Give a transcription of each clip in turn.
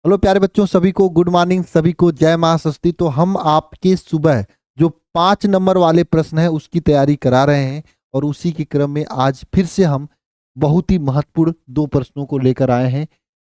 Hello प्यारे बच्चों, सभी को गुड मॉर्निंग, सभी को जय मां सरस्वती। तो हम आपके सुबह जो 5 नंबर वाले प्रश्न है उसकी तैयारी करा रहे हैं और उसी के क्रम में आज फिर से हम बहुत ही महत्वपूर्ण 2 प्रश्नों को लेकर आए हैं।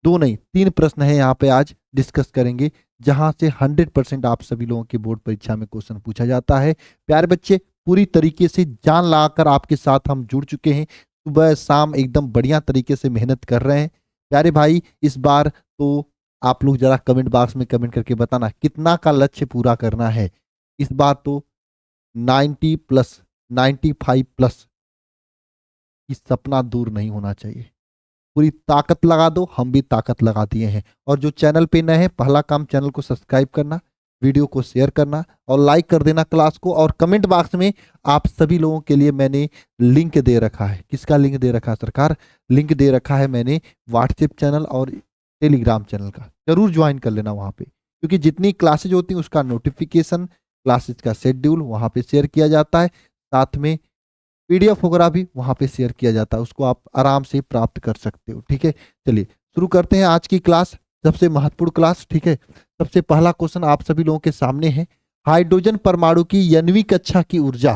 2 नहीं 3 प्रश्न है यहाँ पे आज डिस्कस करेंगे, जहां से 100% आप सभी लोगों की बोर्ड परीक्षा में क्वेश्चन पूछा जाता है। प्यारे बच्चे, पूरी तरीके से जान लगाकर आपके साथ हम जुड़ चुके हैं। सुबह शाम एकदम बढ़िया तरीके से मेहनत कर रहे हैं। प्यारे भाई, इस बार तो आप लोग जरा कमेंट बॉक्स में कमेंट करके बताना कितना का लक्ष्य पूरा करना है। इस बार तो 90 प्लस, 95 प्लस की सपना दूर नहीं होना चाहिए। पूरी ताकत लगा दो, हम भी ताकत लगा दिए हैं। और जो चैनल पे नए हैं, पहला काम चैनल को सब्सक्राइब करना, वीडियो को शेयर करना और लाइक कर देना क्लास को। और कमेंट बॉक्स में आप सभी लोगों के लिए मैंने लिंक दे रखा है। किसका लिंक दे रखा है सरकार? लिंक दे रखा है मैंने व्हाट्सएप चैनल और टेलीग्राम चैनल का। जरूर ज्वाइन कर लेना वहाँ पे, क्योंकि जितनी क्लासेज होती हैं उसका नोटिफिकेशन, क्लासेज का शेड्यूल वहाँ पे शेयर किया जाता है। साथ में पीडीएफ वगैरह भी वहाँ पे शेयर किया जाता है, उसको आप आराम से प्राप्त कर सकते हो। ठीक है, चलिए शुरू करते हैं आज की क्लास, सबसे महत्वपूर्ण क्लास। ठीक है, सबसे पहला क्वेश्चन आप सभी लोगों के सामने है। हाइड्रोजन परमाणु की यनवी कक्षा की ऊर्जा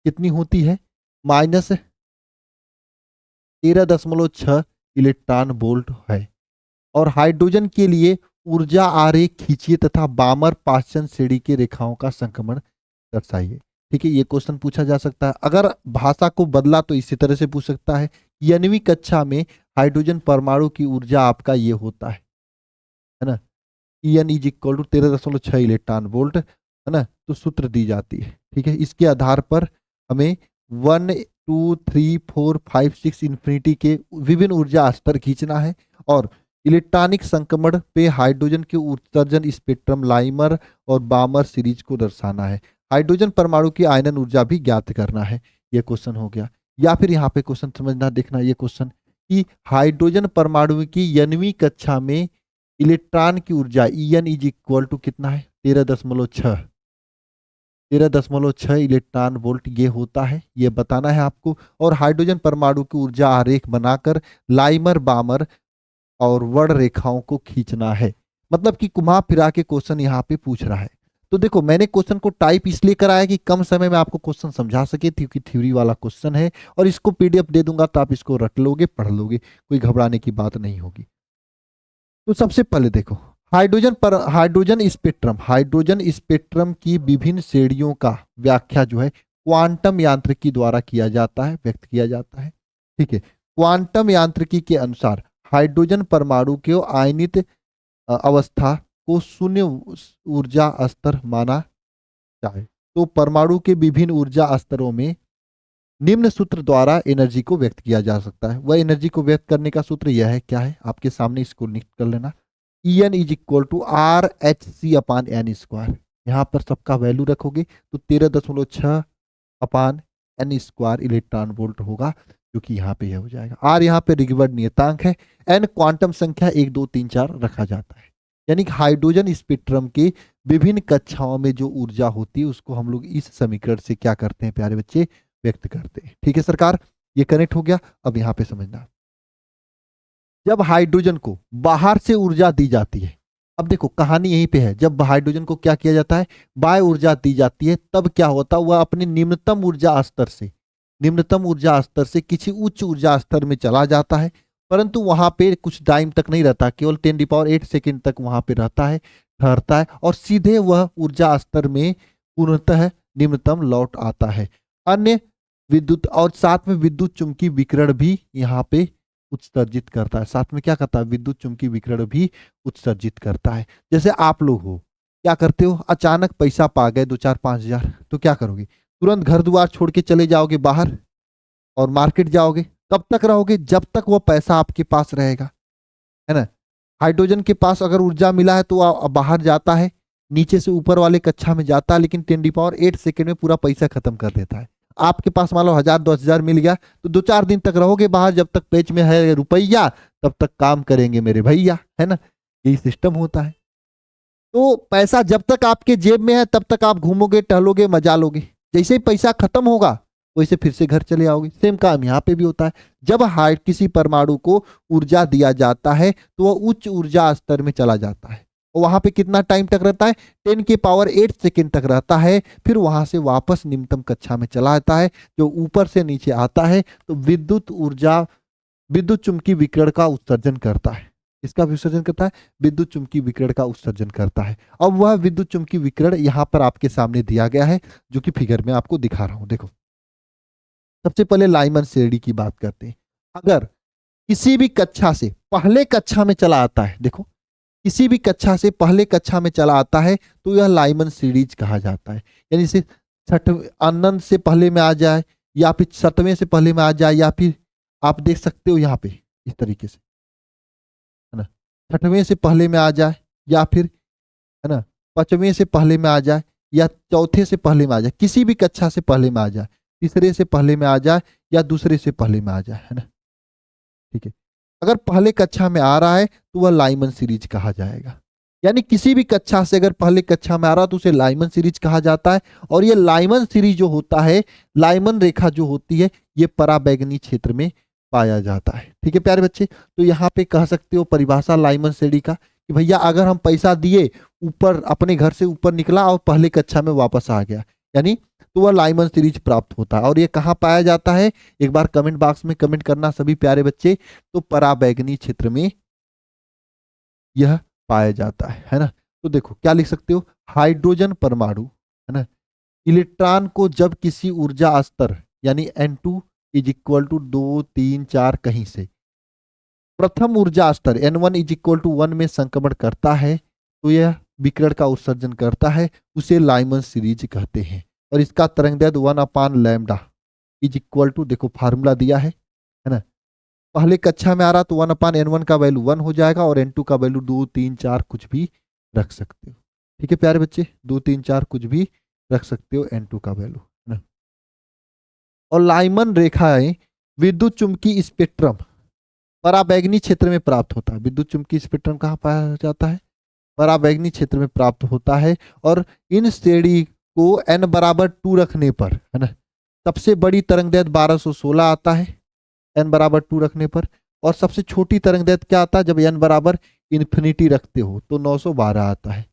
कितनी होती है? -13.6 इलेक्ट्रॉन वोल्ट है। और हाइड्रोजन के लिए ऊर्जा आरेख खींचिए तथा बामर पाचन श्रेणी के रेखाओं का संक्रमण दर्शाइए। ठीक है, ये क्वेश्चन पूछा जा सकता है। अगर भाषा को बदला तो इसी तरह से पूछ सकता है, यानी कक्षा में हाइड्रोजन परमाणु की ऊर्जा आपका ये होता है ना, En is equal to 13.6 electron volt, है ना। तो सूत्र दी जाती है। ठीक है, इसके आधार पर हमें 1 2 3 4 5 6 इन्फिनिटी के विभिन्न ऊर्जा स्तर खींचना है और इलेक्ट्रॉनिक संक्रमण पे हाइड्रोजन के उत्सर्जन स्पेक्ट्रम लाइमर और बामर सीरीज को दर्शाना है। हाइड्रोजन परमाणु की आयनन ऊर्जा भी ज्ञात करना है। ये क्वेश्चन हो गया। या फिर यहाँ पे क्वेश्चन समझना, देखना ये क्वेश्चन कि हाइड्रोजन परमाणु की यनवी कक्षा में इलेक्ट्रॉन की ऊर्जा En इज इक्वल टू कितना है? 13.6 इलेक्ट्रॉन वोल्ट ये होता है, ये बताना है आपको। और हाइड्रोजन परमाणु की ऊर्जा आरेख बनाकर लाइमर बामर और वर्ण रेखाओं को खींचना है। मतलब कि घुमा फिरा के क्वेश्चन यहाँ पे पूछ रहा है। तो देखो, मैंने क्वेश्चन को टाइप इसलिए कराया कि कम समय में आपको क्वेश्चन समझा सके, क्योंकि थ्योरी वाला क्वेश्चन है। और इसको पीडीएफ दे दूंगा तो आप इसको रट लोगे, पढ़ लोगे, कोई घबराने की बात नहीं होगी। तो सबसे पहले देखो, हाइड्रोजन स्पेक्ट्रम की विभिन्न श्रेणियों का व्याख्या जो है क्वांटम यांत्रिकी द्वारा किया जाता है, व्यक्त किया जाता है। ठीक है, क्वांटम यांत्रिकी के अनुसार हाइड्रोजन परमाणु के आयनित अवस्था को शून्य ऊर्जा स्तर माना जाए तो परमाणु के विभिन्न ऊर्जा स्तरों में निम्न सूत्र द्वारा एनर्जी को व्यक्त किया जा सकता है। वह एनर्जी को व्यक्त करने का सूत्र यह है, क्या है आपके सामने, इसको लिख कर लेना। En is equal to RH/n²। यहाँ पर सबका वैल्यू रखोगे तो 13.6 अपान n² इलेक्ट्रॉन वोल्ट होगा, जो कि यहाँ पे यह हो जाएगा। R यहाँ पे रिगवर्ड नियतांक है, n क्वांटम संख्या 1 2 3 4 रखा जाता है। यानी कि हाइड्रोजन स्पेक्ट्रम के विभिन्न कक्षाओं में जो ऊर्जा होती है उसको हम लोग इस समीकरण से क्या करते हैं प्यारे बच्चे? व्यक्त करते हैं। ठीक है सरकार, ये कनेक्ट हो गया। अब यहाँ पे समझना, जब हाइड्रोजन को बाहर से ऊर्जा दी जाती है, अब देखो कहानी यहीं पे है, जब हाइड्रोजन को क्या किया जाता है? बाह्य ऊर्जा दी जाती है, तब क्या होता है? वह अपने निम्नतम ऊर्जा स्तर से किसी उच्च ऊर्जा स्तर में चला जाता है, परंतु वहां पे कुछ टाइम तक नहीं रहता, केवल 10⁸ सेकेंड तक वहां पे रहता है, ठहरता है और सीधे वह ऊर्जा स्तर में पूर्णतः निम्नतम लौट आता है। अन्य विद्युत और साथ में विद्युत चुंबकीय विकिरण भी यहाँ पे उत्सर्जित करता है। साथ में क्या करता है? विद्युत चुंबकीय विकिरण भी उत्सर्जित करता है। जैसे आप लोग हो, क्या करते हो? अचानक पैसा पा गए 2 4 5 हजार, तो क्या करोगे? तुरंत घर द्वार छोड़ के चले जाओगे बाहर और मार्केट जाओगे। कब तक रहोगे? जब तक वो पैसा आपके पास रहेगा, है ना। हाइड्रोजन के पास अगर ऊर्जा मिला है तो बाहर जाता है, नीचे से ऊपर वाले कक्षा में जाता है, लेकिन 10⁸ सेकेंड में पूरा पैसा खत्म कर देता है। आपके पास मान लो 1000 10,000 मिल गया तो 2 4 दिन तक रहोगे बाहर, जब तक पेज में है रुपया तब तक काम करेंगे मेरे भैया, है ना। यही सिस्टम होता है। तो पैसा जब तक आपके जेब में है तब तक आप घूमोगे, टहलोगे, मजा लोगे। जैसे ही पैसा खत्म होगा वैसे फिर से घर चले आओगे। सेम काम यहाँ पे भी होता है। जब किसी परमाणु को ऊर्जा दिया जाता है तो वह उच्च ऊर्जा स्तर में चला जाता है, और वहां पे कितना टाइम तक रहता है, 10⁸ सेकेंड तक रहता है। फिर वहां से वापस निम्नतम कक्षा में चला आता है। जो ऊपर से नीचे आता है तो विद्युत चुम्बकीय विकिरण का उत्सर्जन करता है। इसका विसर्जन करता है, विद्युत चुम्बकीय विकिरण का उत्सर्जन करता है। अब वह विद्युत चुम्बकीय विकिरण यहाँ पर आपके सामने दिया गया है, जो कि फिगर में आपको दिखा रहा हूं। देखो, सबसे पहले लाइमन श्रेणी की बात करते हैं। अगर किसी भी कक्षा से पहले कक्षा में चला आता है, देखो किसी भी कक्षा से पहले कक्षा में चला आता है तो यह लाइमन सीरीज कहा जाता है। यानी इसे छठवें अनंत से पहले में आ जाए, या फिर 7वें से पहले में आ जाए, या फिर आप देख सकते हो यहाँ पे इस तरीके से, है ना, 6वें से पहले में आ जाए, या फिर है ना 5वें से पहले में आ जाए, या चौथे से पहले में आ जाए, किसी भी कक्षा से पहले में आ जाए, तीसरे से पहले में आ जाए, या दूसरे से पहले में आ जाए, है ना। ठीक है, अगर पहले कक्षा में आ रहा है तो वह लाइमन सीरीज कहा जाएगा। यानी किसी भी कक्षा से अगर पहले कक्षा में आ रहा है तो उसे लाइमन सीरीज कहा जाता है। और ये लाइमन सीरीज जो होता है, लाइमन रेखा जो होती है, ये पराबैंगनी क्षेत्र में पाया जाता है। ठीक है प्यारे बच्चे, तो यहाँ पे कह सकते हो परिभाषा लाइमन श्रेणी का कि भैया अगर हम पैसा दिए, ऊपर अपने घर से ऊपर निकला और पहले कक्षा में वापस आ गया, यानी तो वह लाइमन सीरीज प्राप्त होता है। और ये कहाँ पाया जाता है, एक बार कमेंट बॉक्स में कमेंट करना सभी प्यारे बच्चे। तो पराबैंगनी क्षेत्र में यह पाया जाता है ना। तो देखो क्या लिख सकते हो, हाइड्रोजन परमाणु, है ना, इलेक्ट्रॉन को जब किसी ऊर्जा स्तर यानी N2 = 2, 3, 4 कहीं से प्रथम ऊर्जा स्तर N1 = 1 में संक्रमण करता है तो यह विकिरण का उत्सर्जन करता है, उसे लाइमन सीरीज कहते हैं। और इसका तरंगदैर्घ्य 1/λ = देखो फार्मूला दिया है ना। पहले कक्षा में आ रहा तो 1/N1 का वैल्यू 1 हो जाएगा, और N2 का वैल्यू 2, 3, 4 कुछ भी रख सकते हो। ठीक है प्यारे बच्चे, 2, 3, 4 कुछ भी रख सकते हो N2 का वैल्यू, है ना। और लाइमन रेखाएं विद्युत चुम्बकीय स्पेक्ट्रम पराबैंगनी क्षेत्र में प्राप्त होता है। विद्युत चुम्बकीय स्पेक्ट्रम कहाँ पाया जाता है, पराबैंगनी क्षेत्र में प्राप्त होता है। और इन श्रेणी को n = 2 रखने पर, है ना, सबसे बड़ी तरंगदैर्घ्य 1216 आता है n = 2 रखने पर। और सबसे छोटी तरंगदैर्घ्य क्या आता है, जब n ∞ रखते हो तो 912 आता है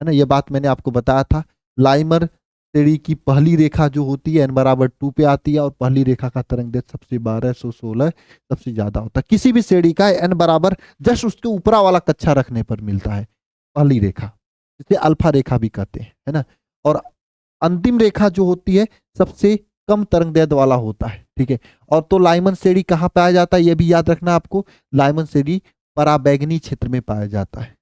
ना। यह बात मैंने आपको बताया था। लाइमर श्रेणी की पहली रेखा जो होती है n = 2 पे आती है, और पहली रेखा का तरंगदैर्घ्य सबसे 1216 सबसे ज्यादा होता है। किसी भी श्रेणी का n = जस्ट उसके ऊपरा वाला कक्षा रखने पर मिलता है पहली रेखा, जिसे अल्फा रेखा भी कहते हैं, है ना। और अंतिम रेखा जो होती है सबसे कम तरंगदैर्घ्य वाला होता है। ठीक है, और तो लाइमन श्रेणी कहाँ पाया जाता है, यह भी याद रखना आपको, लाइमन श्रेणी पराबैंगनी क्षेत्र में पाया जाता है।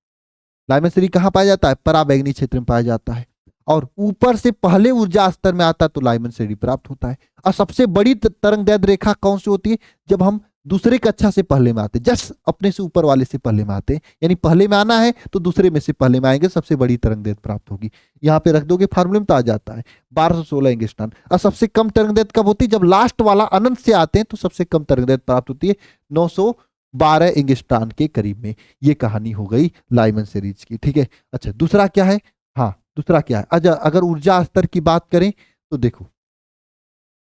लाइमन श्रेणी कहाँ पाया जाता है, पराबैंगनी क्षेत्र में पाया जाता है। और ऊपर से पहले ऊर्जा स्तर में आता है तो लाइमन श्रेणी प्राप्त होता है। और सबसे बड़ी तरंगदैर्घ्य रेखा कौन सी होती है, जब हम दूसरे कक्षा से पहले में आते, जस्ट अपने से ऊपर वाले से पहले में आते, यानी पहले में आना है तो दूसरे में से पहले में आएंगे, सबसे बड़ी तरंगदैर्घ्य प्राप्त होगी। यहाँ पे रख दोगे फार्मूले में तो आ जाता है 1216 एंगस्ट्रॉन। और सबसे कम तरंगदैर्घ्य कब होती है, जब लास्ट वाला अनंत से आते हैं तो सबसे कम तरंगदैर्घ्य प्राप्त होती है 912 एंगस्ट्रॉन के करीब में। ये कहानी हो गई लाइमन सीरीज की। ठीक है, अच्छा दूसरा क्या है, हाँ दूसरा क्या है, अगर ऊर्जा स्तर की बात करें तो देखो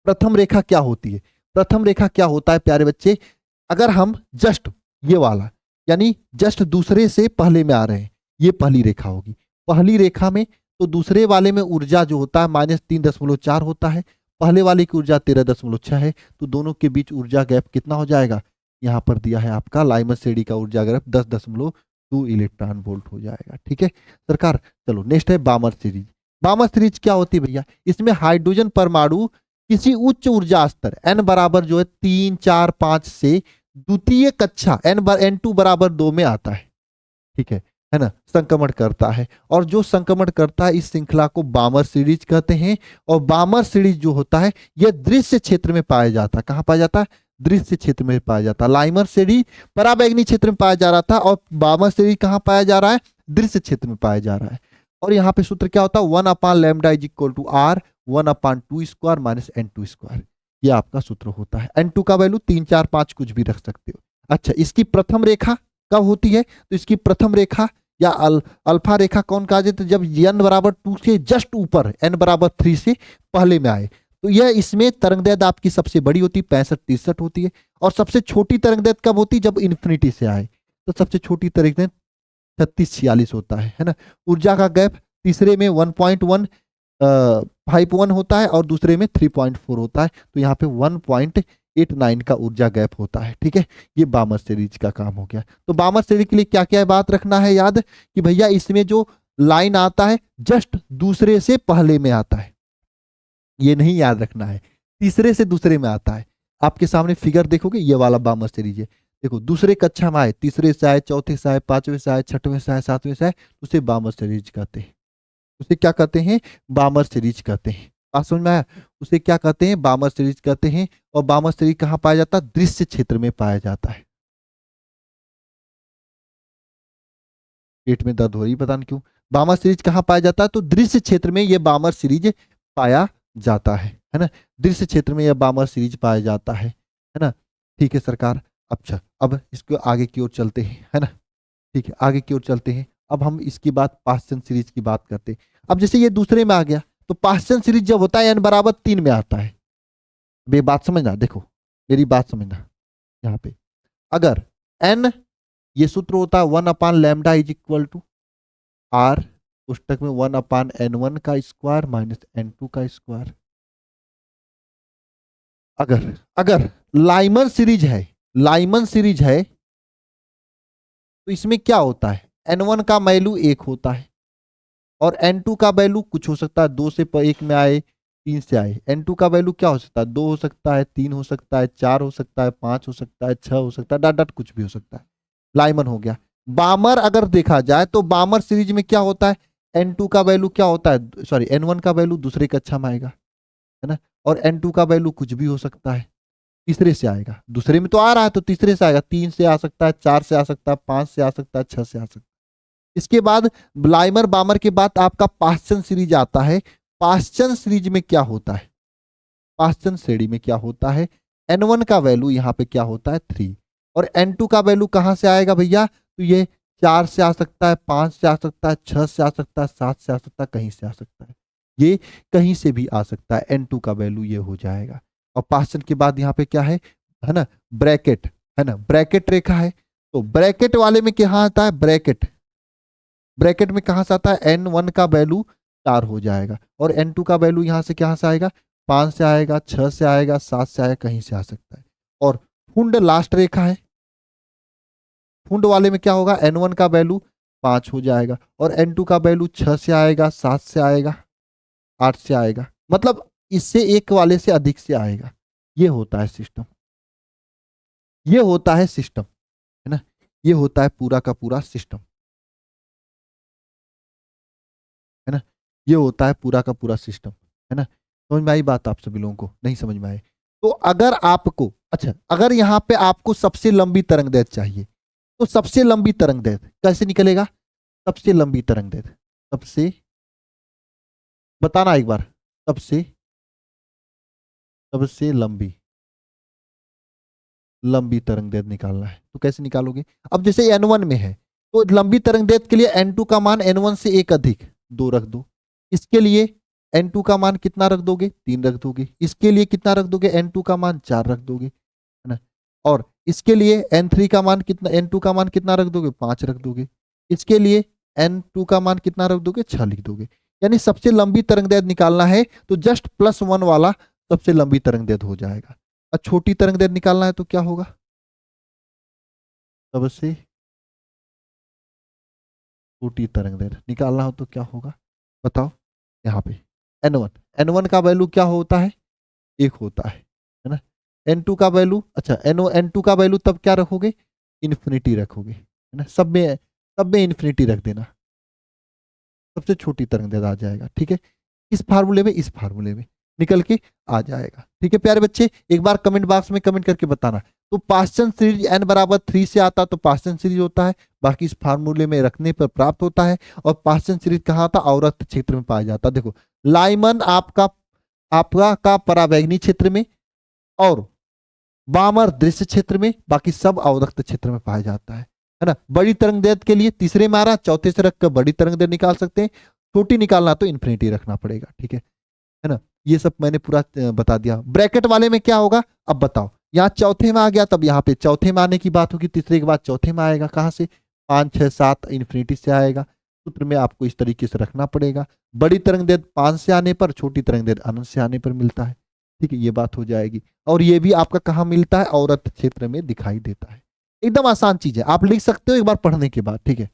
प्रथम रेखा क्या होती है। प्रथम रेखा क्या होता है प्यारे बच्चे, अगर हम जस्ट ये वाला यानी जस्ट दूसरे से पहले में आ रहे हैं, ये पहली रेखा होगी। पहली रेखा में तो दूसरे वाले में ऊर्जा जो होता है -3.4 होता है, पहले वाले की ऊर्जा 13.6 है। तो दोनों के बीच ऊर्जा गैप कितना हो जाएगा, यहाँ पर दिया है आपका लाइमन श्रेणी का ऊर्जा गैप 10.2 इलेक्ट्रॉन वोल्ट हो जाएगा। ठीक है सरकार, चलो नेक्स्ट है बामर सीरीज। बामर सीरीज क्या होती है भैया, इसमें हाइड्रोजन परमाणु किसी उच्च ऊर्जा स्तर n = जो है 3, 4, 5 से द्वितीय कक्षा N2 = 2 में आता है। ठीक है ना, संक्रमण करता है। और जो संक्रमण करता है इस श्रृंखला को बामर सीरीज कहते हैं। और बामर सीरीज जो होता है यह दृश्य क्षेत्र में पाया जाता है। कहाँ पाया जाता है, दृश्य क्षेत्र में पाया जाता है। लाइमर सीरीज पराबैंगनी क्षेत्र में पाया जा रहा था, और बामर सीरीज कहाँ पाया जा रहा है, दृश्य क्षेत्र में पाया जा रहा है। और यहाँ पे सूत्र क्या होता है, 1/λ = R 1/2² - N2²। ये आपका सूत्र होता है। N2 का वैल्यू 3, 4, 5 कुछ भी रख सकते हो। अच्छा, इसकी प्रथम रेखा कब होती है, तो इसकी प्रथम रेखा या अल्फा रेखा कौन कहा जाता है, जब n = 2 से जस्ट ऊपर n = 3 से पहले में आए तो यह इसमें तरंगदैर्घ्य आपकी सबसे बड़ी होती है 65-63 होती है, और सबसे छोटी तरंगदैर्घ्य कब होती है जब इन्फिनिटी से आए, तो सबसे छोटी तरंगदैर्घ्य 36-46 होता है ना। ऊर्जा का गैप तीसरे में 1.151 होता है और दूसरे में 3.4 होता है, तो यहाँ पे 1.89 का ऊर्जा गैप होता है। ठीक है, ये बामर सीरीज का काम हो गया। तो बामर सीरीज के लिए क्या क्या बात रखना है याद, कि भैया इसमें जो लाइन आता है जस्ट दूसरे से पहले में आता है, ये नहीं याद रखना है, तीसरे से दूसरे में आता है। आपके सामने फिगर देखोगे, ये वाला बामर सीरीज है, देखो दूसरे कक्षा में आए, तीसरे से आए, चौथे से आए, पांचवें से आए, छठवें से आए, सातवें से आए, उसे बामर सीरीज कहते हैं। उसे क्या कहते हैं, बामर सीरीज कहते हैं। बात समझ में आया, उसे क्या कहते हैं, बामर सीरीज कहते हैं। और बामर सीरीज कहाँ पाया जाता है, दृश्य क्षेत्र में पाया जाता है। पेट में दर्द हो रही है, पता नहीं क्यों। बामर सीरीज कहाँ पाया जाता है, तो दृश्य क्षेत्र में यह बामर सीरीज पाया जाता है ना। दृश्य क्षेत्र में यह बामर सीरीज पाया जाता है ना। ठीक है सरकार। अच्छा, अब इसको आगे की ओर चलते हैं, है ना। ठीक है, आगे की ओर चलते हैं। अब हम इसकी बात पाश्चन सीरीज की बात करते हैं। अब जैसे ये दूसरे में आ गया, तो पाश्चन सीरीज जब होता है n बराबर 3 में आता है। अब ये बात समझना, देखो मेरी बात समझना, यहाँ पे अगर n, ये सूत्र होता है 1/λ इज इक्वल टू r पुस्तक में 1/n1 का स्क्वायर माइनस n2 का स्क्वायर। अगर अगर लाइमन सीरीज है, लाइमन सीरीज है, तो इसमें क्या होता है, n1 का वैल्यू 1 होता है और n2 का वैल्यू कुछ हो सकता है, 2 से 1 में आए, 3 से आए। n2 का वैल्यू क्या हो सकता है, 2 हो सकता है, 3 हो सकता है, 4 हो सकता है, 5 हो सकता है, 6 हो सकता है, डॉट डॉट कुछ भी हो सकता है। लाइमन हो गया। बामर अगर देखा जाए तो बामर सीरीज में क्या होता है, n2 का वैल्यू क्या होता है, सॉरी n1 का वैल्यू दूसरे कक्षा में आएगा, है ना। और n2 का वैल्यू कुछ भी हो सकता है, तीसरे से आएगा। दूसरे में तो आ रहा है तो तीसरे से आएगा, 3 से आ सकता है, 4 से आ सकता है, 5 से आ सकता है, 6 से आ सकता है। इसके बाद लाइमर बामर के बाद आपका पाश्चन सीरीज आता है। पाश्चन सीरीज में क्या होता है, पाश्चन श्रेणी में क्या होता है, n1 का वैल्यू यहाँ पे क्या होता है 3, और n2 का वैल्यू कहाँ से आएगा भैया, तो ये 4 से आ सकता है, 5 से आ सकता है, 6 से आ सकता है, 7 से आ सकता है, कहीं से आ सकता है, ये कहीं से भी आ सकता है। n2 का वैल्यू ये हो जाएगा। और पाश्चन के बाद यहाँ पे क्या है ना, ब्रैकेट, है ना, ब्रैकेट रेखा है। तो ब्रैकेट वाले में क्या आता है, ब्रैकेट, ब्रैकेट में कहां से आता है, n1 का वैल्यू 4 हो जाएगा और n2 का वैल्यू यहां से कहां से आएगा, 5 से आएगा, 6 से आएगा, 7 से आएगा, कहीं से आ सकता है। और फुंड लास्ट रेखा है, फुंड वाले में क्या होगा, n1 का वैल्यू 5 हो जाएगा और n2 का वैल्यू 6 से आएगा, 7 से आएगा, 8 से आएगा, मतलब इससे एक वाले से अधिक से आएगा। ये होता है सिस्टम, ये होता है सिस्टम, है ना, ये होता है पूरा का पूरा सिस्टम, है ना, ये होता है पूरा का पूरा सिस्टम, है ना। समझ में आई बात आप सभी लोगों को, नहीं समझ में आए तो अगर आपको, अच्छा अगर यहाँ पे आपको सबसे लंबी तरंगदैर्घ्य चाहिए, तो सबसे लंबी तरंगदैर्घ्य कैसे निकलेगा, सबसे लंबी तरंगदैर्घ्य, सबसे, बताना एक बार, सबसे, सबसे लंबी, लंबी तरंगदैर्घ्य निकालना है तो कैसे निकालोगे। अब जैसे n1 में है तो लंबी तरंगदैर्घ्य के लिए n2 का मान n1 से एक अधिक 2 रख दो। इसके लिए n2 का मान कितना रख दोगे, 3 रख दोगे। इसके लिए कितना रख दोगे, n2 का मान 4 रख दोगे, है ना। और इसके लिए n3 का मान कितना, n2 का मान कितना रख दोगे, 5 रख दोगे। इसके लिए n2 का मान कितना रख दोगे, 6 लिख दोगे। यानी सबसे लंबी तरंगदैर्घ्य निकालना है तो जस्ट +1 वाला सबसे लंबी तरंगदैर्घ्य हो जाएगा। और छोटी तरंगदैर्घ्य निकालना है तो क्या होगा, सबसे छोटी तरंगदैर्घ्य निकालना हो तो क्या होगा, बताओ। यहाँ पे n1, n1 का वैल्यू क्या होता है, 1 होता है ना। n2 का वैल्यू, अच्छा n2 का वैल्यू तब क्या रखोगे, इन्फिनिटी रखोगे, है ना। सब में इन्फिनिटी रख देना, सबसे छोटी तरंगदैर्घ्य आ जाएगा। ठीक है, इस फार्मूले में, इस फार्मूले में निकल के आ जाएगा। ठीक है प्यारे बच्चे, एक बार कमेंट बॉक्स में कमेंट करके बताना। तो पाश्चन सीरीज n बराबर 3 से आता तो पाश्चन सीरीज होता है, बाकी इस फार्मूले में रखने पर प्राप्त होता है। और पाश्चन सीरीज कहाँ था, अवरक्त क्षेत्र में पाया जाता। देखो लाइमन आपका आपका का परावैंगनी क्षेत्र में और बामर दृश्य क्षेत्र में, बाकी सब अवरक्त क्षेत्र में पाया जाता है ना। बड़ी तरंगदैर्घ्य के लिए तीसरे में आ रहा, चौथे से रखकर बड़ी तरंगदैर्घ्य निकाल सकते हैं, छोटी निकालना तो इन्फिनिटी रखना पड़ेगा। ठीक है ना। ये सब मैंने पूरा बता दिया। ब्रैकेट वाले में क्या होगा अब बताओ, यहाँ चौथे में आ गया, तब यहाँ पे चौथे में आने की बात होगी, तीसरे के बाद चौथे में आएगा, कहाँ से 5 6 7 इन्फिनिटी से आएगा। सूत्र में आपको इस तरीके से रखना पड़ेगा। बड़ी तरंगदैर्घ्य 5 से आने पर, छोटी तरंगदैर्घ्य अनंत से आने पर मिलता है। ठीक है, ये बात हो जाएगी। और ये भी आपका कहाँ मिलता है, औरत क्षेत्र में दिखाई देता है। एकदम आसान चीज है, आप लिख सकते हो एक बार पढ़ने के बाद। ठीक है,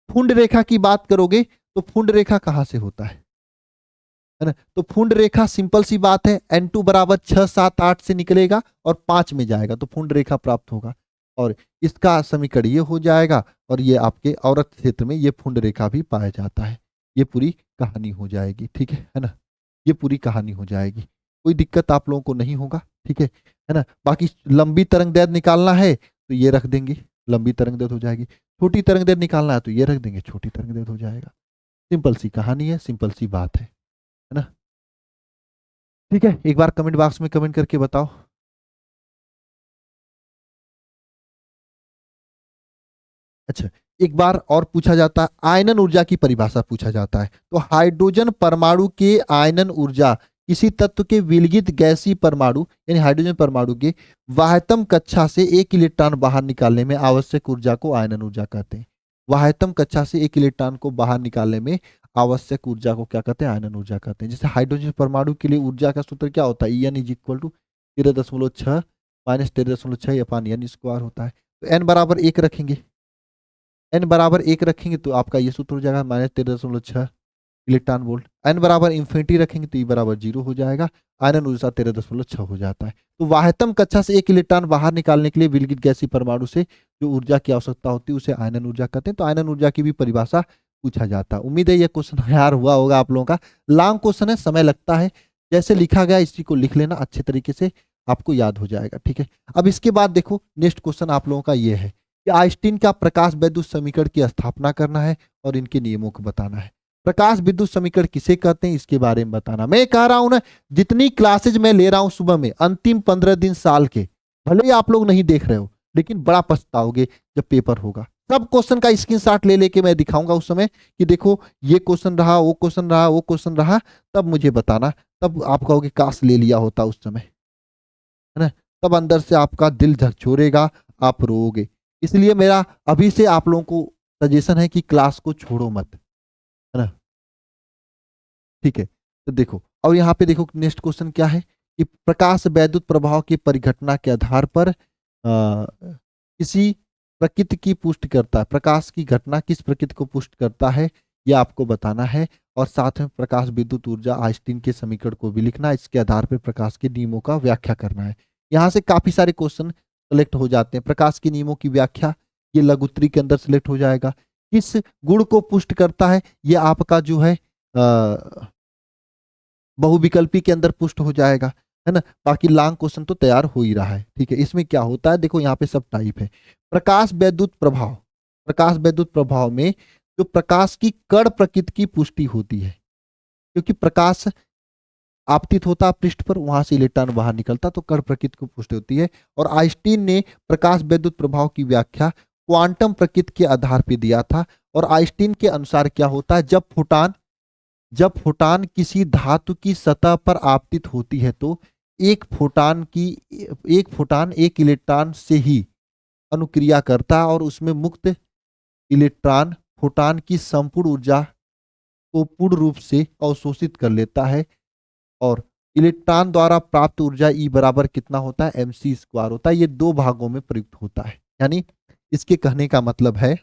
फुंड रेखा की बात करोगे तो फुंड रेखा कहां से होता है ना? तो फुंड रेखा सिंपल सी बात है, N2 बराबर 6 7 8 से निकलेगा और 5 में जाएगा तो फुंड रेखा प्राप्त होगा। और इसका समीकरण ये हो जाएगा, और ये आपके औरत क्षेत्र में ये फुंड रेखा भी पाया जाता है। ये पूरी कहानी हो जाएगी। ठीक है ना, ये पूरी कहानी हो जाएगी, कोई दिक्कत आप लोगों को नहीं होगा। ठीक है ना। बाकी लंबी तरंगदैर्घ्य निकालना है तो ये रख देंगे, लंबी तरंगदैर्घ्य हो जाएगी। छोटी तरंगदैर्घ्य निकालना है तो ये रख देंगे, छोटी तरंगदैर्घ्य हो जाएगा। सिंपल सी कहानी है, सिंपल सी बात है ना। ठीक है, एक बार कमेंट बॉक्स में कमेंट करके बताओ। अच्छा, एक बार और पूछा जाता है, आयनन ऊर्जा की परिभाषा पूछा जाता है। तो हाइड्रोजन परमाणु के आयनन ऊर्जा किसी तत्व के विलगित गैसीय परमाणु यानी हाइड्रोजन परमाणु के वाह्यतम कक्षा से 1 इलेक्ट्रॉन बाहर निकालने में आवश्यक ऊर्जा को आयनन ऊर्जा कहते हैं। वाह्यतम कक्षा से 1 इलेक्ट्रॉन को बाहर निकालने में आवश्यक ऊर्जा को क्या कहते हैं, आयनन ऊर्जा कहते हैं। जैसे हाइड्रोजन परमाणु के लिए ऊर्जा का सूत्र क्या होता है, En is equal to 13.6 minus 13.6 upon n square होता है। तो एन बराबर 1 रखेंगे, एन बराबर 1 रखेंगे तो आपका ये सूत्र हो जाएगा माइनस 13.6 इलेक्ट्रॉन वोल्ट। एन बराबर इंफिनिटी रखेंगे तो ई बराबर 0 हो जाएगा। आयनन ऊर्जा 13.6 हो जाता है। तो वाह्यतम कक्षा से 1 इलेक्ट्रॉन बाहर निकालने के लिए विलगित गैसीय परमाणु से जो ऊर्जा की आवश्यकता होती है उसे आयनन ऊर्जा कहते हैं। तो आयनन ऊर्जा की भी परिभाषा पूछा जाता है। उम्मीद है ये क्वेश्चन तैयार हुआ होगा आप लोगों का। लॉन्ग क्वेश्चन है, समय लगता है, जैसे लिखा गया इसी को लिख लेना, अच्छे तरीके से आपको याद हो जाएगा। ठीक है, अब इसके बाद देखो नेक्स्ट क्वेश्चन आप लोगों का ये है कि आइंस्टीन का प्रकाश विद्युत समीकरण की स्थापना करना है और इनके नियमों को बताना है। प्रकाश विद्युत समीकरण किसे कहते हैं इसके बारे में बताना। मैं कह रहा हूं ना, जितनी क्लासेज मैं ले रहा हूं सुबह में, अंतिम 15 दिन साल के, भले ही आप लोग नहीं देख रहे हो लेकिन बड़ा पछताओगे जब पेपर होगा। सब क्वेश्चन का स्क्रीनशॉट ले लेके मैं दिखाऊंगा उस समय कि देखो ये क्वेश्चन रहा, वो क्वेश्चन रहा, वो क्वेश्चन रहा, तब मुझे बताना। तब आप कहोगे काश ले लिया होता उस समय, है ना। तब अंदर से आपका दिल झकझोरेगा, आप रोओगे। इसलिए मेरा अभी से आप लोगों को सजेशन है कि क्लास को छोड़ो मत, है ना। ठीक है, तो देखो और यहाँ पे देखो नेक्स्ट क्वेश्चन क्या है कि प्रकाश वैद्युत प्रभाव की परिघटना के आधार पर किसी प्रकृति की पुष्टि करता है। प्रकाश की घटना किस प्रकृति को पुष्ट करता है यह आपको बताना है। और साथ में प्रकाश विद्युत ऊर्जा आइंस्टीन के समीकरण को भी लिखना, इसके आधार पर प्रकाश के नियमों का व्याख्या करना है। यहाँ से काफी सारे क्वेश्चन सिलेक्ट हो जाते हैं। प्रकाश के नियमों की व्याख्या ये लघुत्तरी के अंदर सिलेक्ट हो जाएगा। किस गुण को पुष्ट करता है ये आपका जो है बहुविकल्पी के अंदर पुष्ट हो जाएगा, है ना। बाकी लॉन्ग क्वेश्चन तो तैयार हो ही रहा है। ठीक है, इसमें क्या होता है देखो यहाँ पे सब टाइप है। प्रकाश वैद्युत प्रभाव, प्रकाश वैद्युत प्रभाव में जो प्रकाश की कण प्रकृति की पुष्टि होती है, क्योंकि प्रकाश आपतित होता पृष्ठ पर, वहां से इलेक्ट्रॉन बाहर निकलता तो कण प्रकृति को पुष्टि होती है। और आइंस्टीन ने प्रकाश वैद्युत प्रभाव की व्याख्या क्वांटम प्रकृति के आधार पर दिया था। और आइंस्टीन के अनुसार क्या होता है, जब फोटान किसी धातु की सतह पर आपतित होती है तो एक फोटान एक इलेक्ट्रॉन से ही अनुक्रिया करता है और उसमें मुक्त इलेक्ट्रॉन फोटान की संपूर्ण ऊर्जा को पूर्ण रूप से अवशोषित कर लेता है। और इलेक्ट्रॉन द्वारा प्राप्त ऊर्जा ई बराबर कितना होता है, mc स्क्वायर होता है। ये 2 भागों में प्रयुक्त होता है। यानी इसके कहने का मतलब है,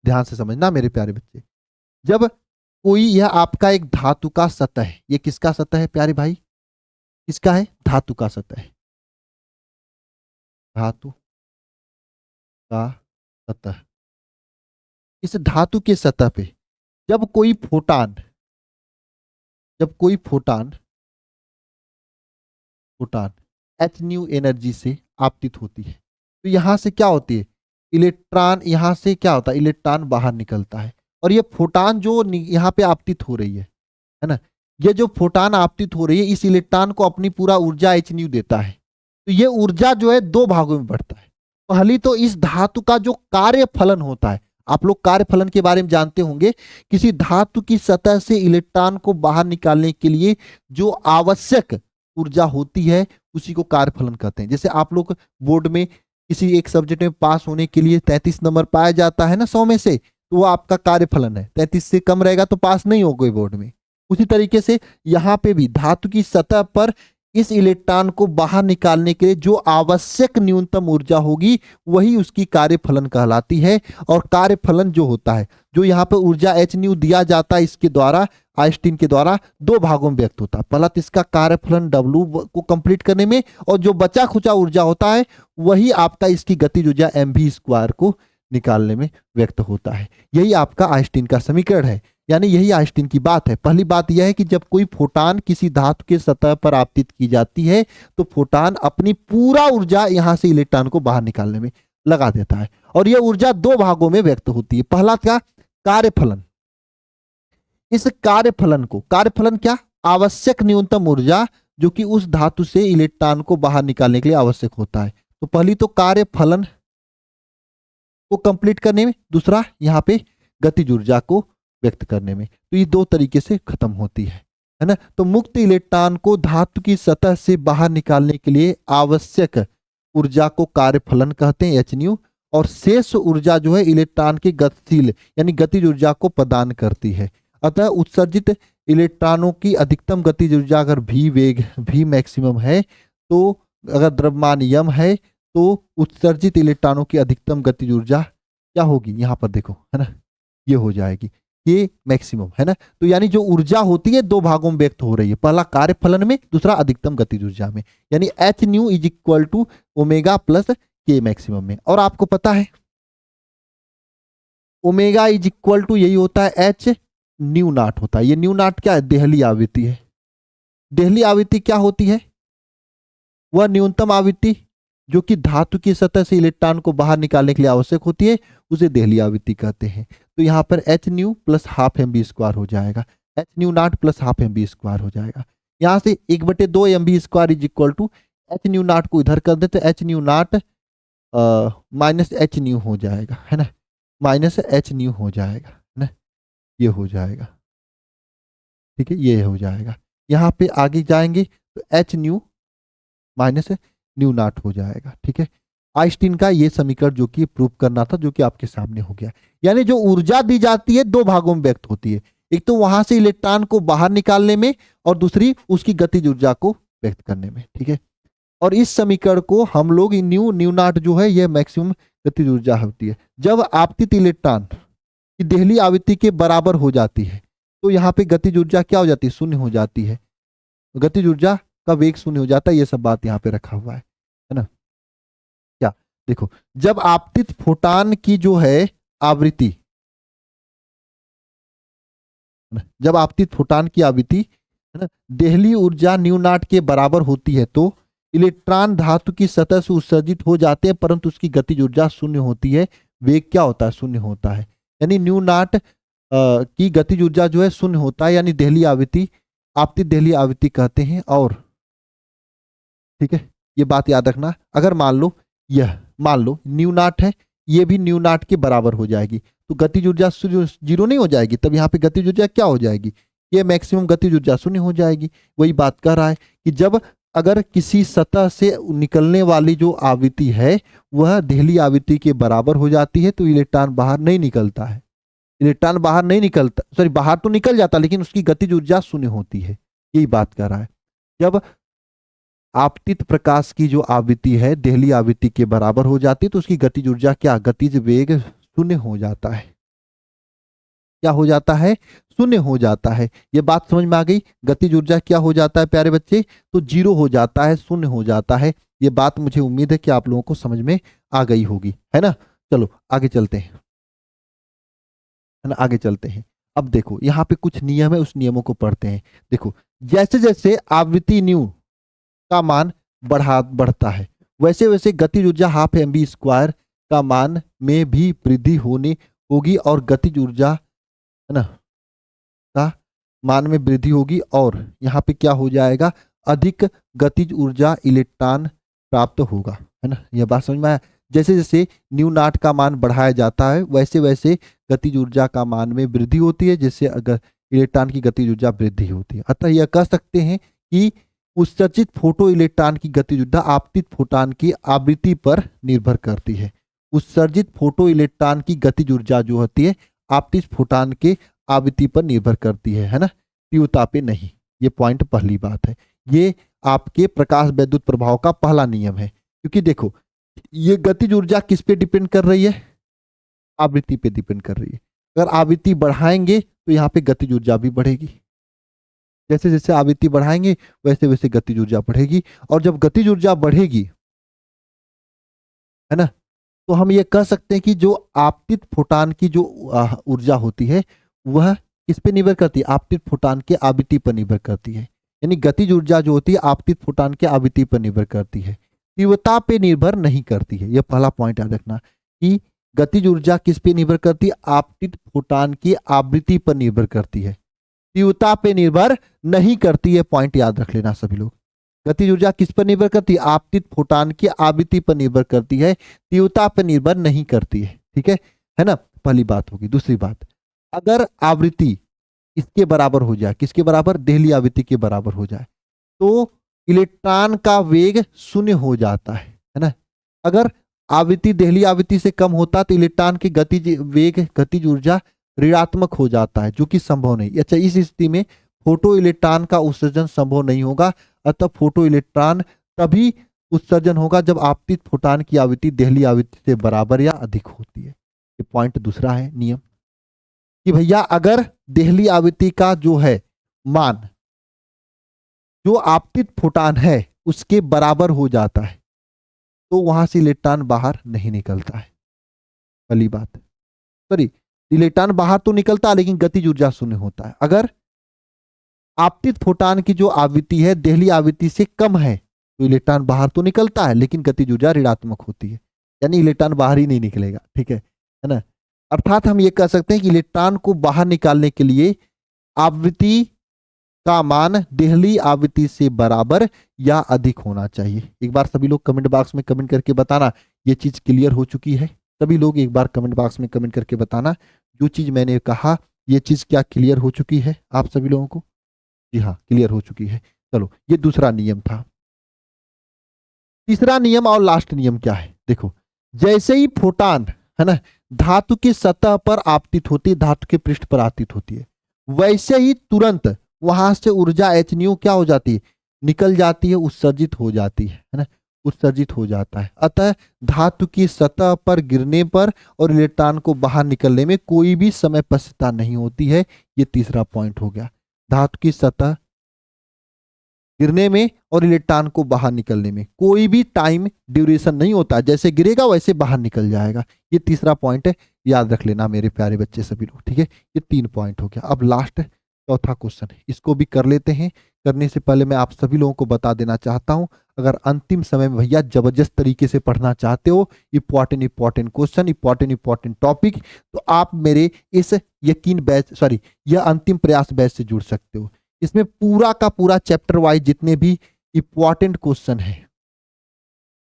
ध्यान से समझना मेरे प्यारे बच्चे, जब कोई यह आपका एक धातु का सतह है, ये किसका सतह है प्यारे भाई, किसका है, धातु का सतह है, धातु का सतह। इस धातु के सतह पे जब कोई फोटान एच न्यू एनर्जी से आपतित होती है तो यहां से क्या होती है, इलेक्ट्रॉन, यहां से क्या होता है, इलेक्ट्रॉन बाहर निकलता है। और ये फोटान जो यहाँ पे आपतित हो रही है ना, ये जो फोटान आपतित हो रही है इस इलेक्ट्रॉन को अपनी पूरा ऊर्जा एच न्यू देता है। तो ये ऊर्जा जो है 2 भागों में बढ़ता है। पहली तो इस धातु का जो कार्य फलन होता है, आप लोग कार्यफलन के बारे में जानते होंगे। किसी धातु की सतह से इलेक्ट्रॉन को बाहर निकालने के लिए जो आवश्यक ऊर्जा होती है उसी को कार्यफलन कहते हैं। जैसे आप लोग बोर्ड में किसी एक सब्जेक्ट में पास होने के लिए 33 नंबर पाया जाता है ना 100 में से, तो वो आपका कार्यफलन है। 33 से कम रहेगा तो पास नहीं होगे बोर्ड में। उसी तरीके से यहाँ पे भी धातु की सतह पर इस इलेक्ट्रॉन को बाहर निकालने के लिए जो आवश्यक न्यूनतम ऊर्जा होगी वही उसकी कार्यफलन कहलाती है। और कार्यफलन जो होता है, जो यहाँ पे ऊर्जा एच न्यू दिया जाता है, इसके द्वारा आइंस्टीन के द्वारा दो भागों में व्यक्त होता है। पहला तो इसका कार्यफलन W को कंप्लीट करने में, और जो बचा खुचा ऊर्जा होता है वही आपका इसकी गतिज ऊर्जा mv² को निकालने में व्यक्त होता है। यही आपका आइंस्टीन का समीकरण है, यानी यही आइंस्टीन की बात है। पहली बात यह है कि जब कोई फोटान किसी धातु के सतह पर आपतित की जाती है तो फोटान अपनी पूरा ऊर्जा यहां से इलेक्ट्रॉन को बाहर निकालने में लगा देता है, और यह ऊर्जा दो भागों में व्यक्त होती है। पहला क्या, कार्यफलन। इस कार्यफलन को, कार्यफलन क्या, आवश्यक न्यूनतम ऊर्जा जो कि उस धातु से इलेक्ट्रॉन को बाहर निकालने के लिए आवश्यक होता है। तो पहली तो कार्यफलन को कंप्लीट करने में, दूसरा यहाँ पे गतिज ऊर्जा को व्यक्त करने में। तो ये दो तरीके से खत्म होती है ना। तो मुक्त इलेक्ट्रॉन को धातु की सतह से बाहर निकालने के लिए आवश्यक ऊर्जा को कार्यफलन कहते हैं एच न्यू, और शेष ऊर्जा जो है इलेक्ट्रॉन के गतिशील यानी गतिज ऊर्जा को प्रदान करती है। अतः उत्सर्जित इलेक्ट्रॉनों की अधिकतम गतिज ऊर्जा अगर v वेग v मैक्सिमम है, तो अगर द्रव्यमान यम है, तो उत्सर्जित इलेक्ट्रॉनों की अधिकतम गतिज ऊर्जा क्या होगी, यहाँ पर देखो है ना, ये हो जाएगी ये मैक्सिमम है ना। तो यानी जो ऊर्जा होती है दो भागों में व्यक्त हो रही है, पहला कार्यफलन में, दूसरा अधिकतम गतिज ऊर्जा में, यानी h nu is equal to omega plus K maximum में। और आपको पता है ओमेगा इज इक्वल टू यही होता है एच न्यू नॉट होता है। ये न्यू नॉट क्या है, देहली आवृत्ति है। देहली आवृत्ति क्या होती है, वह न्यूनतम आवृत्ति जो कि धातु की सतह से इलेक्ट्रॉन को बाहर निकालने के लिए आवश्यक होती है, उसे देहली आवृत्ति कहते हैं। तो यहाँ पर H new plus half mv² हो जाएगा, h nu naught plus half mv² हो जाएगा। यहाँ से 1/2 mv² is equal to h nu naught को इधर कर दे तो h nu naught minus h nu हो जाएगा है ना, माइनस एच न्यू हो जाएगा है ना, ये हो जाएगा। ठीक है, ये हो जाएगा। यहाँ पे आगे जाएंगे तो h new minus new not हो जाएगा। ठीक है, आइंस्टीन का ये समीकरण जो कि प्रूव करना था, जो कि आपके सामने हो गया। यानी जो ऊर्जा दी जाती है दो भागों में व्यक्त होती है, एक तो वहां से इलेक्ट्रॉन को बाहर निकालने में, और दूसरी उसकी गतिज ऊर्जा को व्यक्त करने में। ठीक है, और इस समीकरण को हम लोग न्यू नॉट जो है यह मैक्सिमम गतिज ऊर्जा होती है। जब आपतित इलेक्ट्रॉन की देहली आवृत्ति के बराबर हो जाती है तो यहाँ पे गतिज ऊर्जा क्या हो जाती है, शून्य हो जाती है। गतिज ऊर्जा का वेग शून्य हो जाता है। ये सब बात यहाँ पे रखा हुआ है ना। क्या देखो, जब आपतित फोटान की जो है आवृत्ति, जब आपतित फोटान की आवृत्ति है ना देहली ऊर्जा न्यू नॉट के बराबर होती है, तो इलेक्ट्रॉन धातु की सतह से उत्सर्जित हो जाते हैं, परंतु उसकी गतिज ऊर्जा शून्य होती है। वेग क्या होता है, शून्य होता है। यानी न्यू नॉट की गतिज ऊर्जा जो है शून्य होता है, यानी देहली आवृत्ति आपतित देहली आवृत्ति कहते हैं। और ठीक है, ये बात याद रखना। अगर मान लो न्यू नॉट है, ये भी न्यू नॉट के बराबर हो जाएगी, तो गतिज ऊर्जा जीरो नहीं हो जाएगी, तब यहाँ पे गतिज ऊर्जा क्या हो जाएगी, ये मैक्सिमम गतिज ऊर्जा शून्य हो जाएगी। वही बात कर रहा है कि जब अगर किसी सतह से निकलने वाली जो आवृत्ति है वह देहली आवृत्ति के बराबर हो जाती है, तो इलेक्ट्रॉन बाहर नहीं निकलता है। इलेक्ट्रॉन बाहर नहीं निकलता, सॉरी बाहर तो निकल जाता, लेकिन उसकी गतिज ऊर्जा शून्य होती है। यही बात कर रहा है। जब आपतित प्रकाश की जो आवृत्ति है देहली आवृत्ति के बराबर हो जाती है, तो उसकी गतिज ऊर्जा क्या, गतिज वेग शून्य हो जाता है। क्या हो जाता है, शून्य हो जाता है। ये बात समझ में आ गई। गतिज ऊर्जा क्या हो जाता है प्यारे बच्चे, तो जीरो हो जाता है, शून्य हो जाता है। ये बात मुझे उम्मीद है कि आप लोगों को समझ में आ गई होगी, है ना। चलो आगे चलते हैं, है ना, आगे चलते हैं। अब देखो यहाँ पे कुछ नियम है, उस नियमों को पढ़ते हैं। देखो, जैसे जैसे आवृत्ति न्यू का मान बढ़ता है, वैसे वैसे गतिज ऊर्जा हाफ mv² का मान में भी वृद्धि होगी, और गतिज ऊर्जा है ना का मान में वृद्धि होगी, और यहाँ पे क्या हो जाएगा, अधिक गतिज ऊर्जा इलेक्ट्रॉन प्राप्त होगा, है ना। यह बात समझ में आया। जैसे जैसे न्यू नॉट का मान बढ़ाया जाता है वैसे वैसे गतिज ऊर्जा का मान में वृद्धि होती है, जिससे अगर इलेक्ट्रॉन की गतिज ऊर्जा वृद्धि होती है। अतः यह कह सकते हैं कि उत्सर्जित फोटो इलेक्ट्रॉन की गतिज ऊर्जा आपतित फोटॉन की आवृत्ति पर निर्भर करती है। उत्सर्जित फोटो इलेक्ट्रॉन की गतिज ऊर्जा जो होती है आपतित फोटॉन के आवृत्ति पर निर्भर करती है ना, तीव्रता पे नहीं। ये पॉइंट पहली बात है। ये आपके प्रकाश वैद्युत प्रभाव का पहला नियम है, क्योंकि देखो ये गतिज ऊर्जा किस पे डिपेंड कर रही है, आवृत्ति पे डिपेंड कर रही है। अगर आवृत्ति बढ़ाएंगे तो यहाँ पे गतिज ऊर्जा भी बढ़ेगी, जैसे जैसे आवृत्ति बढ़ाएंगे वैसे वैसे गतिज ऊर्जा बढ़ेगी। और जब गतिज ऊर्जा बढ़ेगी है ना, तो हम ये कह सकते हैं कि जो आपतित फोटॉन की जो ऊर्जा होती है वह किस पे निर्भर करती है, आपतित फोटॉन के आवृत्ति पर निर्भर करती है। यानी गतिज ऊर्जा जो होती है आपतित फोटॉन के आवृत्ति पर निर्भर करती है, तीव्रता पे निर्भर नहीं करती है। यह पहला पॉइंट याद रखना कि गतिज ऊर्जा किस पे निर्भर करती है, आपतित फोटॉन की आवृत्ति पर निर्भर करती है, तीव्रता पे निर्भर नहीं करती है। पॉइंट याद रख लेना सभी लोग। गतिज ऊर्जा किस पर निर्भर करती है, आपतित फोटॉन की आवृत्ति पर निर्भर करती है, तीव्रता पर निर्भर नहीं करती है। ठीक है ना, पहली बात होगी। दूसरी बात, अगर आवृत्ति इसके बराबर हो जाए, किसके बराबर, देहली आवृत्ति के बराबर हो जाए, तो इलेक्ट्रॉन का वेग शून्य हो जाता है ना। अगर आवृत्ति देहली आवृत्ति से कम होता तो इलेक्ट्रॉन की गतिज वेग गतिज ऊर्जा ऋणात्मक हो जाता है, जो कि संभव नहीं। अच्छा, इस स्थिति में फोटो इलेक्ट्रॉन का उत्सर्जन संभव नहीं होगा। अतः फोटो इलेक्ट्रॉन तभी उत्सर्जन होगा जब आपतित फोटॉन की आवृत्ति देहली आवृत्ति से बराबर या अधिक होती है। ये पॉइंट दूसरा है नियम कि भैया अगर देहली आवृत्ति का जो है मान जो आपतित फोटॉन है उसके बराबर हो जाता है तो वहां से इलेक्ट्रॉन बाहर नहीं निकलता है। पहली बात, सॉरी, इलेक्ट्रॉन बाहर तो निकलता है लेकिन गतिज ऊर्जा शून्य होता है। अगर आपतित फोटॉन की जो आवृत्ति है देहली आवृत्ति से कम है तो इलेक्ट्रॉन बाहर तो निकलता है लेकिन गतिज ऊर्जा ऋणात्मक होती है, यानी इलेक्ट्रॉन बाहर ही नहीं निकलेगा। ठीक है ना। अर्थात हम ये कह सकते हैं कि इलेक्ट्रॉन को बाहर निकालने के लिए आवृत्ति का मान देहली आवृत्ति से बराबर या अधिक होना चाहिए। एक बार सभी लोग कमेंट बॉक्स में कमेंट करके बताना ये चीज क्लियर हो चुकी है। सभी लोग एक बार कमेंट बॉक्स में कमेंट करके बताना जो चीज मैंने कहा ये चीज क्या क्लियर हो चुकी है आप सभी लोगों को। जी हाँ, क्लियर हो चुकी है। चलो, ये दूसरा नियम था। तीसरा नियम और लास्ट नियम क्या है, देखो, जैसे ही फोटॉन है ना धातु की सतह पर आपतित होती है, धातु के पृष्ठ पर आपतित होती है, वैसे ही तुरंत वहां से ऊर्जा h न्यू क्या हो जाती है, निकल जाती है, उत्सर्जित हो जाती है ना, उत्सर्जित हो जाता है। अतः धातु की सतह पर गिरने पर और इलेक्ट्रॉन को बाहर निकलने में कोई भी समय पश्चिता नहीं होती है। ये तीसरा पॉइंट हो गया। धातु की सतह गिरने में और इलेक्ट्रॉन को बाहर निकलने में कोई भी टाइम ड्यूरेशन नहीं होता, जैसे गिरेगा वैसे बाहर निकल जाएगा। ये तीसरा पॉइंट है, याद रख लेना मेरे प्यारे बच्चे सभी लोग। ठीक है, ये 3 पॉइंट हो गया। अब लास्ट चौथा क्वेश्चन है, इसको भी कर लेते हैं। करने से पहले मैं आप सभी लोगों को बता देना चाहता हूं, अगर अंतिम समय में भैया जबरदस्त तरीके से पढ़ना चाहते हो, इंपॉर्टेंट क्वेश्चन, इंपॉर्टेंट टॉपिक, तो आप मेरे इस यकीन बैच यह अंतिम प्रयास बैच से जुड़ सकते हो। इसमें पूरा का पूरा चैप्टर वाइज जितने भी इंपॉर्टेंट क्वेश्चन है,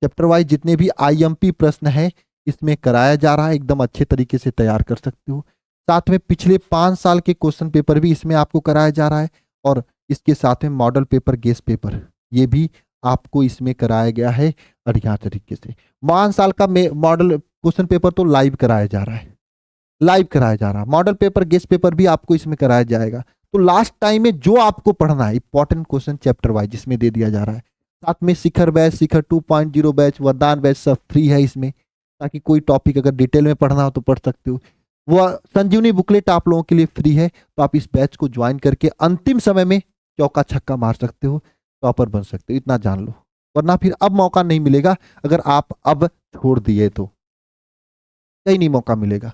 चैप्टर वाइज जितने भी आईएमपी प्रश्न है इसमें कराया जा रहा है, एकदम अच्छे तरीके से तैयार कर सकते हो। साथ में पिछले 5 साल के क्वेश्चन पेपर भी इसमें आपको कराया जा रहा है और इसके साथ में मॉडल पेपर, गेस पेपर, ये भी आपको इसमें कराया गया है बढ़िया तरीके से। 5 साल का मॉडल क्वेश्चन पेपर तो लाइव कराया जा रहा है, लाइव कराया जा रहा है। मॉडल पेपर, गेस पेपर भी आपको इसमें कराया जाएगा। तो लास्ट टाइम में जो आपको पढ़ना है इंपॉर्टेंट क्वेश्चन चैप्टर वाइज इसमें दे दिया जा रहा है। साथ में शिखर बैच, शिखर 2.0 बैच, वरदान बैच सब फ्री है इसमें, ताकि कोई टॉपिक अगर डिटेल में पढ़ना हो तो पढ़ सकते हो। वो संजीवनी बुकलेट आप लोगों के लिए फ्री है, तो आप इस बैच को ज्वाइन करके अंतिम समय में चौका छक्का मार सकते हो, टॉपर बन सकते हो, इतना जान लो। वरना फिर अब मौका नहीं मिलेगा, अगर आप अब छोड़ दिए तो कहीं नहीं मौका मिलेगा।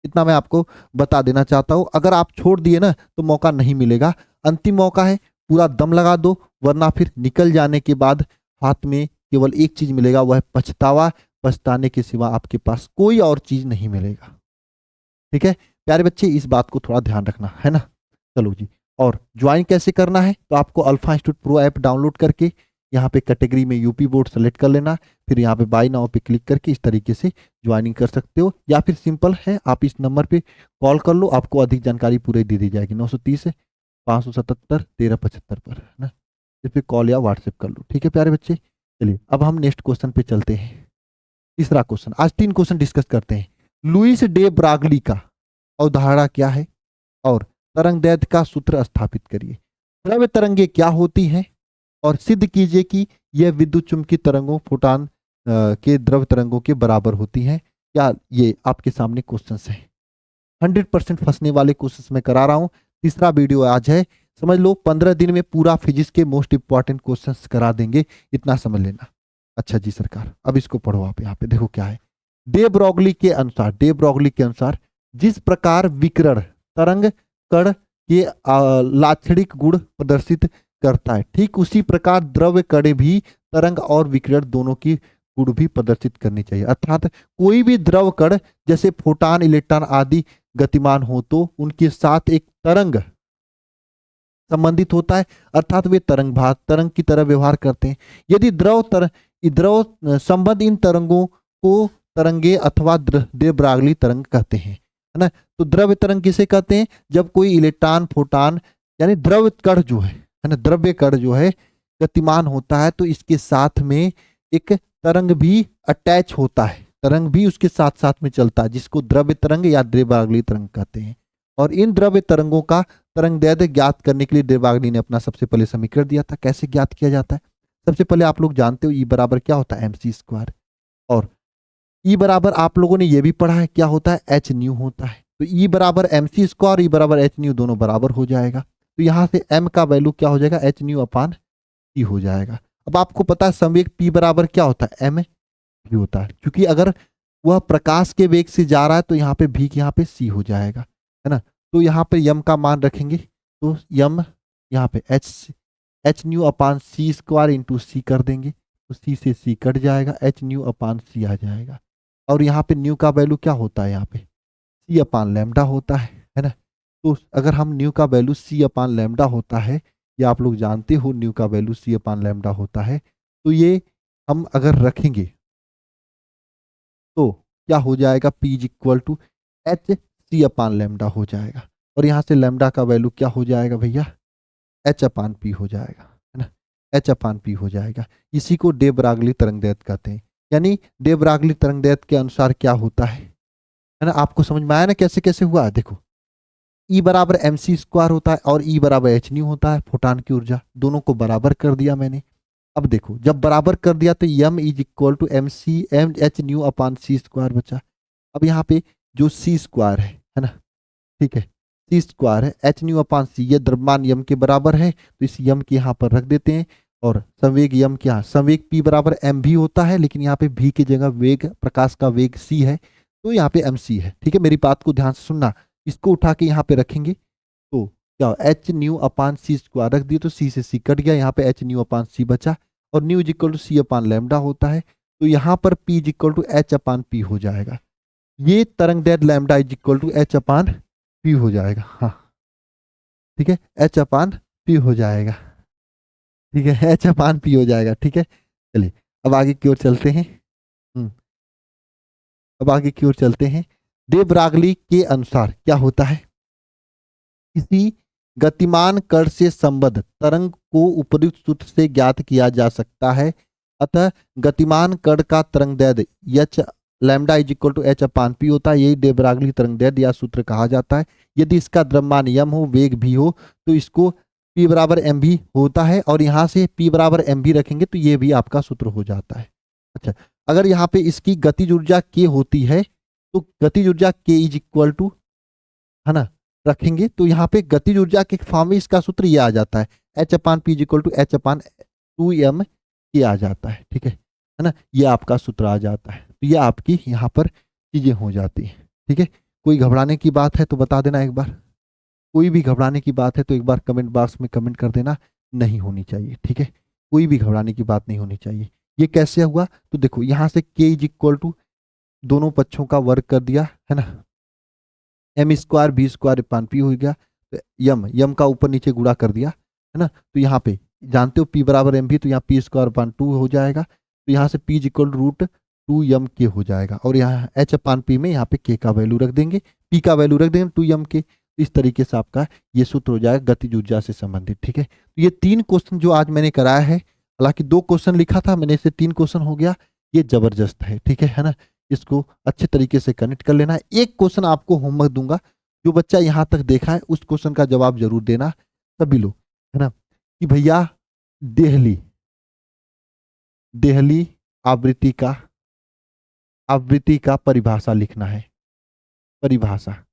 इतना मैं आपको बता देना चाहता हूं, अगर आप छोड़ दिए ना तो मौका नहीं मिलेगा। अंतिम मौका है, पूरा दम लगा दो, वरना फिर निकल जाने के बाद हाथ में केवल एक चीज मिलेगा, वह है पछतावा। पछताने के सिवा आपके पास कोई और चीज नहीं मिलेगा। ठीक है प्यारे बच्चे, इस बात को थोड़ा ध्यान रखना है ना। चलो जी, और ज्वाइन कैसे करना है, तो आपको alpha institute pro app download करके यहाँ पे कैटेगरी में यूपी बोर्ड सेलेक्ट कर लेना, फिर यहाँ पे बाय नाउ पे क्लिक करके इस तरीके से ज्वाइनिंग कर सकते हो, या फिर सिंपल है आप इस नंबर पे कॉल कर लो, आपको अधिक जानकारी पूरी दे दी जाएगी 930-577-1375 पर, है ना। इस पे कॉल या व्हाट्सएप कर लो। ठीक है प्यारे बच्चे, चलिए अब हम नेक्स्ट क्वेश्चन पे चलते हैं। तीसरा क्वेश्चन, आज 3 क्वेश्चन डिस्कस करते हैं। लुईस डे ब्रागली का अवधारणा क्या है और तरंगदैर्घ्य का सूत्र स्थापित करिए। द्रव्य तरंगे क्या होती हैं और सिद्ध कीजिए कि यह विद्युत चुंबकीय तरंगों फोटॉन के द्रव्य तरंगों के बराबर होती हैं। क्या ये आपके सामने क्वेश्चंस हैं। 100% फंसने वाले क्वेश्चंस मैं करा रहा हूं। तीसरा वीडियो आज है, समझ लो 15 दिन में पूरा फिजिक्स के मोस्ट इंपॉर्टेंट क्वेश्चंस करा देंगे, इतना समझ लेना। अच्छा जी सरकार, अब इसको पढ़ो आप। यहाँ पे देखो क्या है। डे ब्रॉगली के अनुसार जिस प्रकार विकिरण तरंग कण के लाक्षणिक गुण प्रदर्शित करता है, ठीक उसी प्रकार द्रव्य कण भी तरंग और विकिरण दोनों की गुण भी प्रदर्शित करनी चाहिए। अर्थात कोई भी द्रव कण जैसे फोटॉन, इलेक्ट्रॉन आदि गतिमान हो तो उनके साथ एक तरंग संबंधित होता है, अर्थात वे तरंग की तरह व्यवहार करते हैं। यदि द्रव संबंध इन तरंगों को तरंगे अथवा देवब्रागली तरंग कहते हैं, है ना। तो द्रव्य तरंग किसे कहते हैं, जब कोई इलेक्ट्रॉन, फोटॉन यानी द्रव्य कण जो है ना, द्रव्य कण जो है गतिमान होता है तो इसके साथ में एक तरंग भी अटैच होता है, तरंग भी उसके साथ साथ में चलता है, जिसको द्रव्य तरंग या देवब्रागली तरंग कहते हैं। और इन द्रव्य तरंगों का तरंगदैर्घ्य ज्ञात करने के लिए देवब्रागली ने अपना सबसे पहले समीकरण दिया था। कैसे ज्ञात किया जाता है, सबसे पहले आप लोग जानते हो ई बराबर क्या होता है, mc², और ई बराबर आप लोगों ने ये भी पढ़ा है क्या होता है, एच न्यू होता है। तो ई बराबर mc², ई बराबर एच न्यू, दोनों बराबर हो जाएगा। तो यहाँ से m का वैल्यू क्या हो जाएगा, एच न्यू अपान टी हो जाएगा। अब आपको पता है संवेग p बराबर क्या होता है, m भी होता है, क्योंकि अगर वह प्रकाश के वेग से जा रहा है तो यहाँ पे v यहाँ पे c हो जाएगा, है ना। तो यहाँ पे m का मान रखेंगे तो m यहाँ पे H nu upon c² into सी कर देंगे, तो c से c कट जाएगा, एच न्यू अपान सी आ जाएगा। और यहाँ पे न्यू का वैल्यू क्या होता है, यहाँ पे c अपान लैम्डा होता है ना। तो अगर हम न्यू का वैल्यू c अपान लैम्डा होता है, या आप लोग जानते हो न्यू का वैल्यू c अपान लैम्डा होता है, तो ये हम अगर रखेंगे तो क्या हो जाएगा, p is equal to h c upon lambda हो जाएगा। और यहाँ से लैम्डा का वैल्यू क्या हो जाएगा भैया, एच अपान पी हो जाएगा, है ना, एच अपान पी हो जाएगा। इसी को डे ब्रागली तरंगदैर्घ्य कहते हैं। यानी डे ब्रागली तरंगदैर्घ्य के अनुसार क्या होता है ना। आपको समझ में आया ना कैसे कैसे हुआ। देखो ई बराबर mc² होता है और ई बराबर एच न्यू होता है, फोटॉन की ऊर्जा, दोनों को बराबर कर दिया मैंने। अब देखो जब बराबर कर दिया तो m is equal to h nu upon c² बचा। अब यहाँ पे जो c² है ना, ठीक है, c² है, एच न्यू अपान सी, ये द्रव्यमान यम के बराबर है, तो इस यम के यहाँ पर रख देते हैं। और संवेग यम क्या, संवेग p बराबर m भी होता है, लेकिन यहाँ पे v की जगह वेग, प्रकाश का वेग c है, तो यहाँ पे mc है। ठीक है, मेरी बात को ध्यान से सुनना। इसको उठा के यहाँ पे रखेंगे तो क्या, एच न्यू अपान c² रख दिए तो c से c कट गया, यहाँ पे एच न्यू अपान सी बचा, और nu is equal to C upon lambda होता है, तो यहाँ पर p is equal to H upon P हो जाएगा। ये तरंगदैर्घ्य lambda is equal to H upon P हो जाएगा। हाँ ठीक है, एच अपान पी हो जाएगा, ठीक है, एच अपान पी हो जाएगा। ठीक है, चलिए अब आगे की ओर चलते हैं। अब आगे की ओर चलते हैं। डे ब्रागली के अनुसार क्या होता है, किसी गतिमान कण से संबद्ध तरंग को उपयुक्त सूत्र से ज्ञात किया जा सकता है। अतः गतिमान कण का तरंगदैर्घ्य H lambda is equal to H upon P होता है, यही डे ब्रागली तरंगदैर्घ्य या सूत्र कहा जाता है। यदि इसका द्रव्यमान यम हो, वेग भी हो, तो इसको p बराबर एम भी होता है, और यहाँ से p बराबर एम भी रखेंगे तो ये भी आपका सूत्र हो जाता है। अच्छा, अगर यहाँ पे इसकी गतिज ऊर्जा k होती है तो गतिज ऊर्जा k इज इक्वल टू, है ना, रखेंगे तो यहाँ पे गतिज ऊर्जा के फॉर्म में इसका सूत्र ये आ जाता है, h upon p is equal to H upon 2m के आ जाता है। ठीक है ना, ये आपका सूत्र आ जाता है। तो ये आपकी यहाँ पर चीजें हो जाती हैं। ठीक है, कोई घबराने की बात है तो बता देना एक बार, कोई भी घबराने की बात है तो एक बार कमेंट बॉक्स में कमेंट कर देना, नहीं होनी चाहिए। ठीक है, कोई भी घबराने की बात नहीं होनी चाहिए। ये कैसे हुआ, तो देखो यहाँ से k इज इक्वल टू दोनों पक्षों का वर्ग कर दिया, है ना, m² b² अपान पी हो गया, तो यम का ऊपर नीचे गुणा कर दिया, है ना। तो यहाँ पे जानते हो P बराबर एम भी, तो यहाँ पी स्क्वायर अपान 2 हो जाएगा। तो यहाँ से P is equal root 2m के हो जाएगा, और यहाँ H अपान P में यहाँ पे K का वैल्यू रख देंगे, P का वैल्यू रख देंगे 2m के। इस तरीके से आपका ये सूत्र हो जाएगा गतिज ऊर्जा से संबंधित। ठीक है, तो ये 3 क्वेश्चन जो आज मैंने कराया है, हालांकि 2 क्वेश्चन लिखा था मैंने, से 3 क्वेश्चन हो गया, ये जबरदस्त है। ठीक है ना, इसको अच्छे तरीके से कनेक्ट कर लेना है। एक क्वेश्चन आपको होमवर्क दूंगा, जो बच्चा यहाँ तक देखा है उस क्वेश्चन का जवाब जरूर देना सभी लोग, है ना, कि भैया देहली देहली आवृत्ति का परिभाषा लिखना है। परिभाषा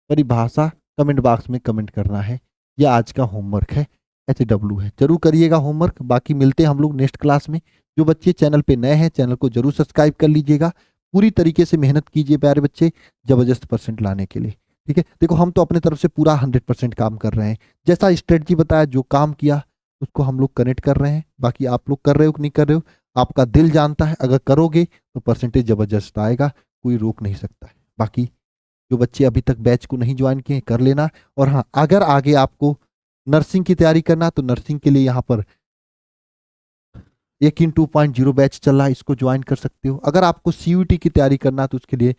परिभाषा कमेंट बॉक्स में कमेंट करना है। यह आज का होमवर्क है, HW है, जरूर करिएगा होमवर्क। बाकी मिलते हैं हम लोग नेक्स्ट क्लास में। जो बच्चे चैनल पे नए हैं, चैनल को जरूर सब्सक्राइब कर लीजिएगा। पूरी तरीके से मेहनत कीजिए प्यारे बच्चे, जबरदस्त परसेंट लाने के लिए। ठीक है, देखो हम तो अपने तरफ से पूरा 100% काम कर रहे हैं। जैसा स्ट्रेटजी बताया, जो काम किया उसको हम लोग कनेक्ट कर रहे हैं। बाकी आप लोग कर रहे हो कि नहीं कर रहे हो, आपका दिल जानता है। अगर करोगे तो परसेंटेज जबरदस्त आएगा, कोई रोक नहीं सकता है। बाकी जो बच्चे अभी तक बैच को नहीं ज्वाइन किए, कर लेना। और हाँ, अगर आगे आपको नर्सिंग की तैयारी करना, तो नर्सिंग के लिए यहाँ पर 1in2.0 बैच चल रहा है, इसको ज्वाइन कर सकते हो। अगर आपको CUT की तैयारी करना, तो उसके लिए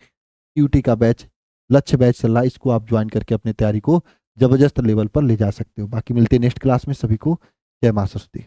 CUT का बैच, लक्ष्य बैच चल रहा है, इसको आप ज्वाइन करके अपने तैयारी को जबरदस्त लेवल पर ले जा सकते हो। बाकी मिलते हैं नेक्स्ट क्लास में। सभी को जय मां सरस्वती।